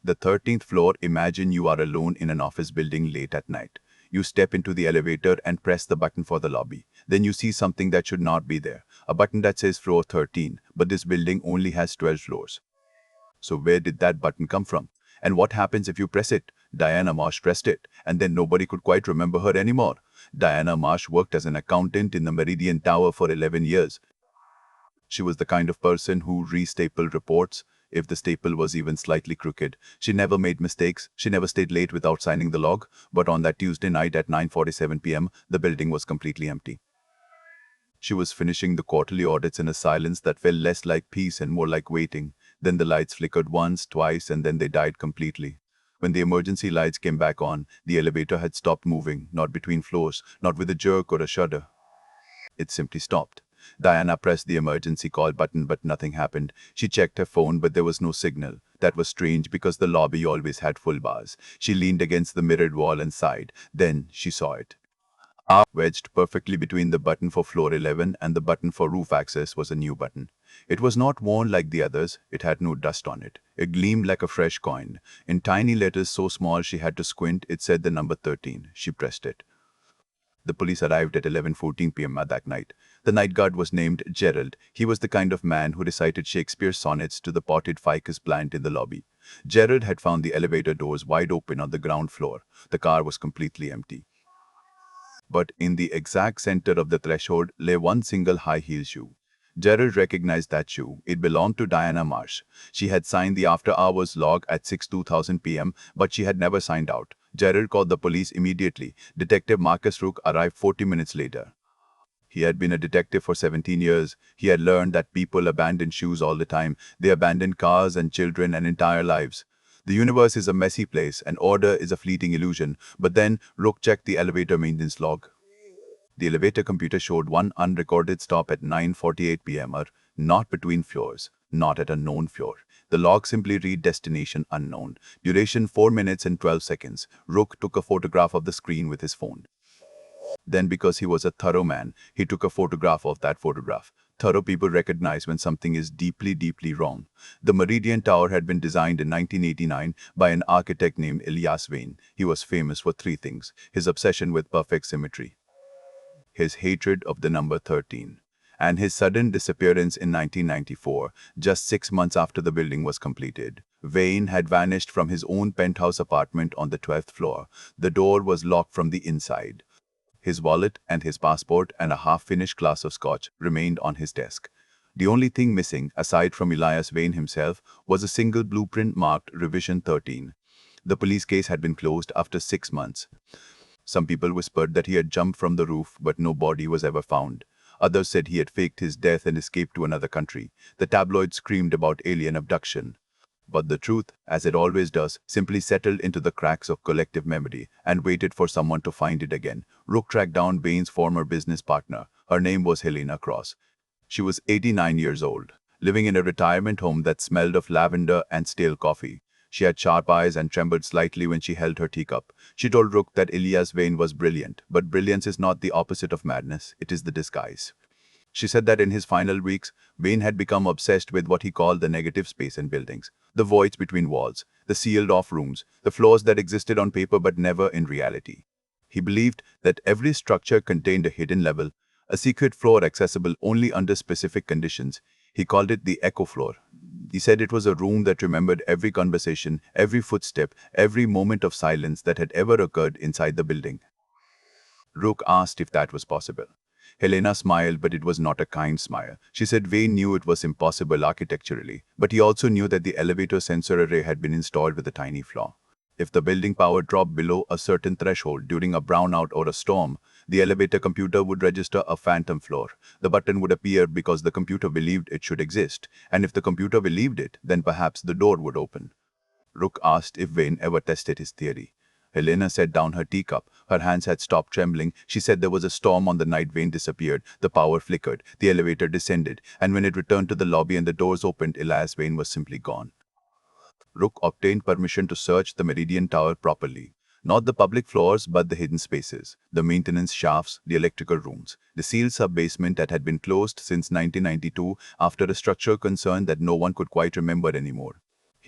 The 13th floor. Imagine you are alone in an office building late at night. You step into the elevator and press the button for the lobby. Then you see something that should not be there. A button that says floor 13, but this building only has 12 floors. So where did that button come from? And what happens if you press it? Diana Marsh pressed it, and then nobody could quite remember her anymore. Diana Marsh worked as an accountant in the Meridian Tower for 11 years. She was the kind of person who restapled reports if the staple was even slightly crooked. She never made mistakes. She never stayed late without signing the log. But on that Tuesday night at 9:47 p.m., the building was completely empty. She was finishing the quarterly audits in a silence that felt less like peace and more like waiting. Then the lights flickered once, twice, and then they died completely. When the emergency lights came back on, the elevator had stopped moving, not between floors, not with a jerk or a shudder. It simply stopped. Diana pressed the emergency call button, but nothing happened. She checked her phone, but there was no signal. That was strange because the lobby always had full bars. She leaned against the mirrored wall and sighed. Then she saw it. Wedged perfectly between the button for floor 11 and the button for roof access was a new button. It was not worn like the others. It had no dust on it. It gleamed like a fresh coin. In tiny letters so small she had to squint, it said the number 13. She pressed it. The police arrived at 11:14 p.m. that night. The night guard was named Gerald. He was the kind of man who recited Shakespeare's sonnets to the potted ficus plant in the lobby. Gerald had found the elevator doors wide open on the ground floor. The car was completely empty. But in the exact center of the threshold lay one single high-heel shoe. Gerald recognized that shoe. It belonged to Diana Marsh. She had signed the after-hours log at 6:2000 p.m., but she had never signed out. Gerald called the police immediately. Detective Marcus Rook arrived 40 minutes later. He had been a detective for 17 years. He had learned that people abandon shoes all the time. They abandon cars and children and entire lives. The universe is a messy place, and order is a fleeting illusion. But then Rook checked the elevator maintenance log. The elevator computer showed one unrecorded stop at 9:48 p.m. Not between floors, not at a known floor. The log simply read destination unknown. Duration 4 minutes and 12 seconds. Rook took a photograph of the screen with his phone. Then, because he was a thorough man, he took a photograph of that photograph. Thorough people recognize when something is deeply, deeply wrong. The Meridian Tower had been designed in 1989 by an architect named Elias Vane. He was famous for three things: his obsession with perfect symmetry, his hatred of the number 13, and his sudden disappearance in 1994, just 6 months after the building was completed. Vane had vanished from his own penthouse apartment on the 12th floor. The door was locked from the inside. His wallet and his passport and a half-finished glass of scotch remained on his desk. The only thing missing, aside from Elias Vane himself, was a single blueprint marked Revision 13. The police case had been closed after 6 months. Some people whispered that he had jumped from the roof, but no body was ever found. Others said he had faked his death and escaped to another country. The tabloids screamed about alien abduction. But the truth, as it always does, simply settled into the cracks of collective memory and waited for someone to find it again. Rook tracked down Vane's former business partner. Her name was Helena Cross. She was 89 years old, living in a retirement home that smelled of lavender and stale coffee. She had sharp eyes and trembled slightly when she held her teacup. She told Rook that Elias Vane was brilliant, but brilliance is not the opposite of madness, it is the disguise. She said that in his final weeks, Vane had become obsessed with what he called the negative space in buildings, the voids between walls, the sealed-off rooms, the floors that existed on paper but never in reality. He believed that every structure contained a hidden level, a secret floor accessible only under specific conditions. He called it the echo floor. He said it was a room that remembered every conversation, every footstep, every moment of silence that had ever occurred inside the building. Rook asked if that was possible. Helena smiled, but it was not a kind smile. She said Vane knew it was impossible architecturally, but he also knew that the elevator sensor array had been installed with a tiny flaw. If the building power dropped below a certain threshold during a brownout or a storm, the elevator computer would register a phantom floor. The button would appear because the computer believed it should exist, and if the computer believed it, then perhaps the door would open. Rook asked if Vane ever tested his theory. Helena set down her teacup. Her hands had stopped trembling. She said there was a storm on the night Vane disappeared. The power flickered. The elevator descended. And when it returned to the lobby and the doors opened, Elias Vane was simply gone. Rook obtained permission to search the Meridian Tower properly. Not the public floors, but the hidden spaces, the maintenance shafts, the electrical rooms, the sealed sub-basement that had been closed since 1992 after a structural concern that no one could quite remember anymore.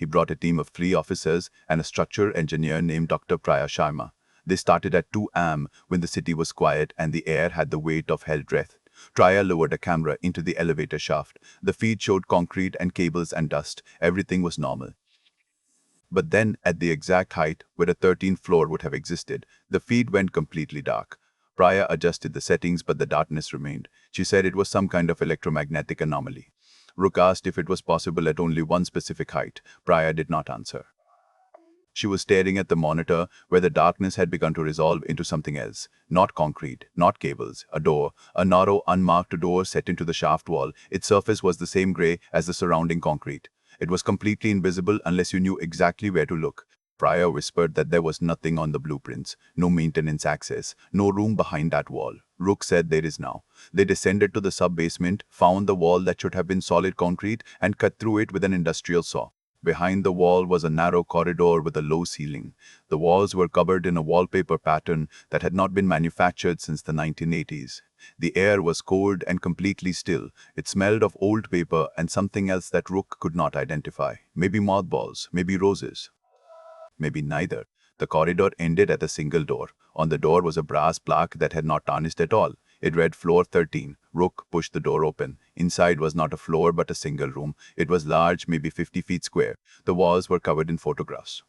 He brought a team of 3 officers and a structure engineer named Dr. Priya Sharma. They started at 2 a.m. when the city was quiet and the air had the weight of held breath. Priya lowered a camera into the elevator shaft. The feed showed concrete and cables and dust. Everything was normal. But then, at the exact height where a 13th floor would have existed, the feed went completely dark. Priya adjusted the settings, but the darkness remained. She said it was some kind of electromagnetic anomaly. Rook asked if it was possible at only one specific height. Priya did not answer. She was staring at the monitor where the darkness had begun to resolve into something else. Not concrete, not cables, a door, a narrow, unmarked door set into the shaft wall. Its surface was the same gray as the surrounding concrete. It was completely invisible unless you knew exactly where to look. Pryor whispered that there was nothing on the blueprints, no maintenance access, no room behind that wall. Rook said there is now. They descended to the sub-basement, found the wall that should have been solid concrete, and cut through it with an industrial saw. Behind the wall was a narrow corridor with a low ceiling. The walls were covered in a wallpaper pattern that had not been manufactured since the 1980s. The air was cold and completely still. It smelled of old paper and something else that Rook could not identify. Maybe mothballs, maybe roses. Maybe neither. The corridor ended at a single door. On the door was a brass plaque that had not tarnished at all. It read Floor 13. Rook pushed the door open. Inside was not a floor but a single room. It was large, maybe 50 feet square. The walls were covered in photographs.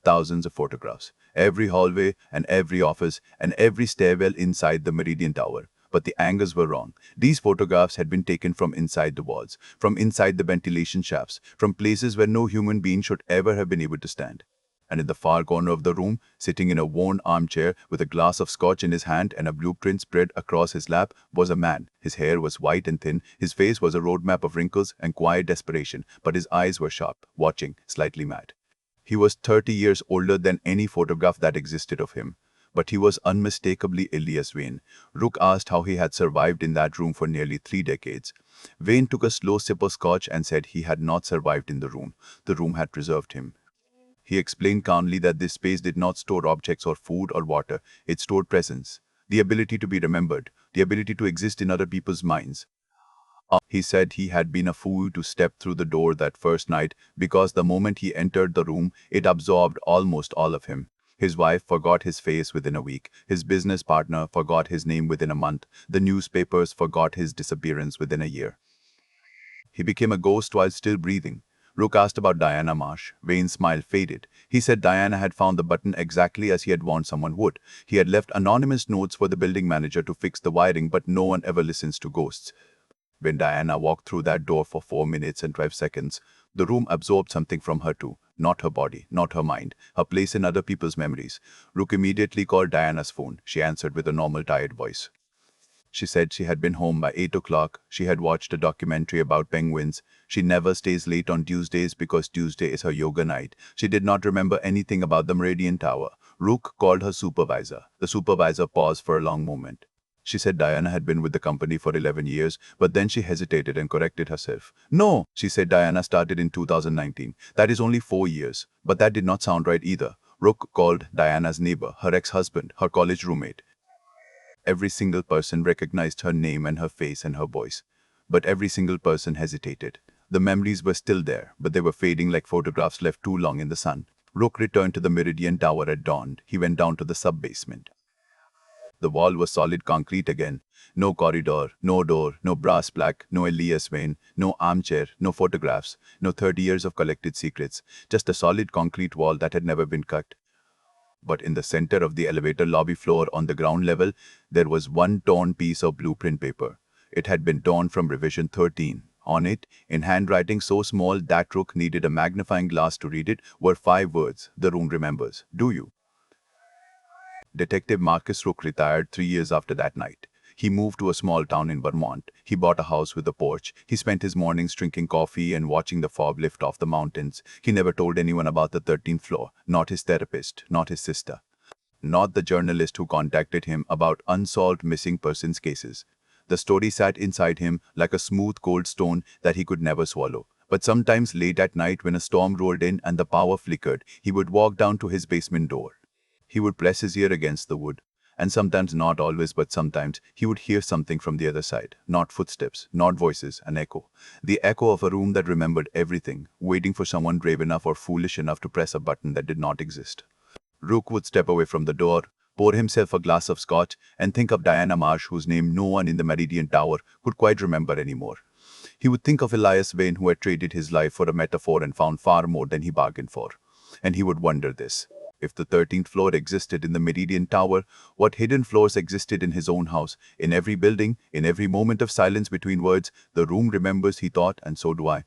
Thousands of photographs. Every hallway and every office and every stairwell inside the Meridian Tower. But the angles were wrong. These photographs had been taken from inside the walls, from inside the ventilation shafts, from places where no human being should ever have been able to stand. And in the far corner of the room, sitting in a worn armchair with a glass of scotch in his hand and a blueprint spread across his lap, was a man. His hair was white and thin, his face was a roadmap of wrinkles and quiet desperation, but his eyes were sharp, watching, slightly mad. He was 30 years older than any photograph that existed of him. But he was unmistakably Elias Vane. Rook asked how he had survived in that room for nearly 3 decades. Vane took a slow sip of scotch and said he had not survived in the room. The room had preserved him. He explained calmly that this space did not store objects or food or water. It stored presence, the ability to be remembered, the ability to exist in other people's minds. He said he had been a fool to step through the door that first night because the moment he entered the room, it absorbed almost all of him. His wife forgot his face within a week. His business partner forgot his name within a month. The newspapers forgot his disappearance within a year. He became a ghost while still breathing. Rook asked about Diana Marsh. Vane's smile faded. He said Diana had found the button exactly as he had warned someone would. He had left anonymous notes for the building manager to fix the wiring, but no one ever listens to ghosts. When Diana walked through that door for 4 minutes and 12 seconds, the room absorbed something from her too. Not her body, not her mind, her place in other people's memories. Rook immediately called Diana's phone. She answered with a normal, tired voice. She said she had been home by 8 o'clock. She had watched a documentary about penguins. She never stays late on Tuesdays because Tuesday is her yoga night. She did not remember anything about the Meridian Tower. Rook called her supervisor. The supervisor paused for a long moment. She said Diana had been with the company for 11 years, but then she hesitated and corrected herself. No, she said Diana started in 2019. That is only 4 years. But that did not sound right either. Rook called Diana's neighbor, her ex-husband, her college roommate. Every single person recognized her name and her face and her voice. But every single person hesitated. The memories were still there, but they were fading like photographs left too long in the sun. Rook returned to the Meridian Tower at dawn. He went down to the sub-basement. The wall was solid concrete again. No corridor, no door, no brass plaque, no Elias Vane, no armchair, no photographs, no 30 years of collected secrets. Just a solid concrete wall that had never been cut. But in the center of the elevator lobby floor on the ground level, there was one torn piece of blueprint paper. It had been torn from revision 13. On it, in handwriting so small that Rook needed a magnifying glass to read it, were 5 words. The room remembers. Do you? Detective Marcus Rook retired 3 years after that night. He moved to a small town in Vermont. He bought a house with a porch. He spent his mornings drinking coffee and watching the fog lift off the mountains. He never told anyone about the 13th floor, not his therapist, not his sister, not the journalist who contacted him about unsolved missing persons cases. The story sat inside him like a smooth cold stone that he could never swallow. But sometimes late at night when a storm rolled in and the power flickered, he would walk down to his basement door. He would press his ear against the wood, And sometimes, not always, but sometimes, he would hear something from the other side. Not footsteps, not voices, an echo. The echo of a room that remembered everything, waiting for someone brave enough or foolish enough to press a button that did not exist. Rook would step away from the door, pour himself a glass of scotch, and think of Diana Marsh, whose name no one in the Meridian Tower could quite remember anymore. He would think of Elias Vane, who had traded his life for a metaphor and found far more than he bargained for. And he would wonder this. If the 13th floor existed in the Meridian Tower, what hidden floors existed in his own house? In every building, in every moment of silence between words, the room remembers, he thought, and so do I.